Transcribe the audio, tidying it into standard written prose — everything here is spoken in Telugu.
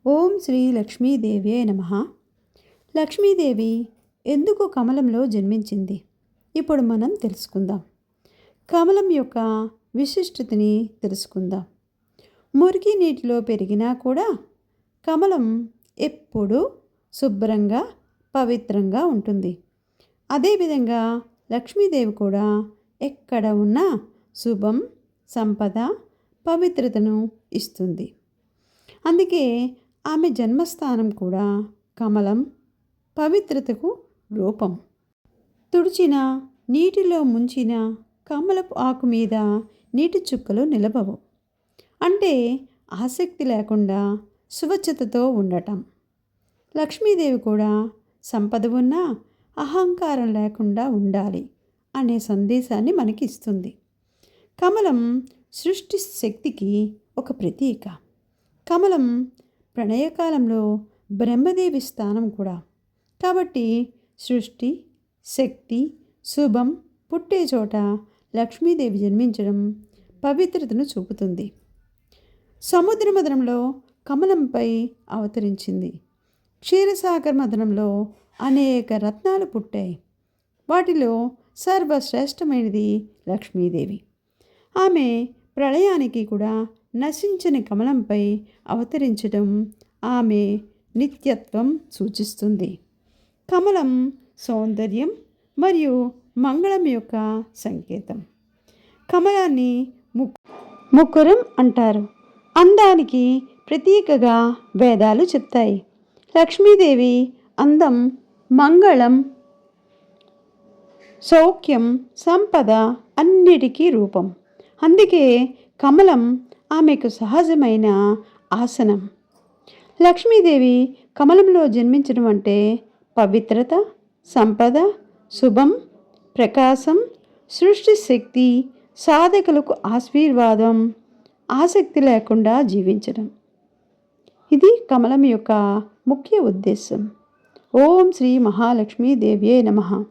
ఓం శ్రీ లక్ష్మీదేవ్యే నమః. లక్ష్మీదేవి ఎందుకు కమలంలో జన్మించింది ఇప్పుడు మనం తెలుసుకుందాం. కమలం యొక్క విశిష్టతని తెలుసుకుందాం. మురికి నీటిలో పెరిగినా కూడా కమలం ఎప్పుడూ శుభ్రంగా పవిత్రంగా ఉంటుంది. అదేవిధంగా లక్ష్మీదేవి కూడా ఎక్కడ ఉన్నా శుభం, సంపద, పవిత్రతను ఇస్తుంది. అందుకే ఆమె జన్మస్థానం కూడా కమలం పవిత్రతకు రూపం. తుడిచిన నీటిలో ముంచిన కమలపు ఆకు మీద నీటి చుక్కలు నిలబవు. అంటే ఆసక్తి లేకుండా స్వచ్ఛతతో ఉండటం. లక్ష్మీదేవి కూడా సంపద ఉన్నా అహంకారం లేకుండా ఉండాలి అనే సందేశాన్ని మనకి ఇస్తుంది. కమలం సృష్టి శక్తికి ఒక ప్రతీక. కమలం ప్రణయకాలంలో బ్రహ్మదేవి స్థానం కూడా. కాబట్టి సృష్టి, శక్తి, శుభం పుట్టే చోట లక్ష్మీదేవి జన్మించడం పవిత్రతను చూపుతుంది. సముద్ర మథనంలో కమలంపై అవతరించింది. క్షీరసాగర్ మథనంలో అనేక రత్నాలు పుట్టాయి. వాటిలో సర్వశ్రేష్టమైనది లక్ష్మీదేవి. ఆమె ప్రళయానికి కూడా నశించని కమలంపై అవతరించడం ఆమె నిత్యత్వం సూచిస్తుంది. కమలం సౌందర్యం మరియు మంగళం యొక్క సంకేతం. కమలాన్ని ముకురం అంటారు. అందానికి ప్రతీకగా వేదాలు చెప్తాయి. లక్ష్మీదేవి అందం, మంగళం, సౌఖ్యం, సంపద అన్నిటికీ రూపం. అందుకే కమలం ఆమెకు సహజమైన ఆసనం. లక్ష్మీదేవి కమలంలో జన్మించడం అంటే పవిత్రత, సంపద, శుభం, ప్రకాశం, సృష్టి శక్తి, సాధకులకు ఆశీర్వాదం, ఆసక్తి లేకుండా జీవించడం. ఇది కమలం యొక్క ముఖ్య ఉద్దేశం. ఓం శ్రీ మహాలక్ష్మీదేవ్యే నమః.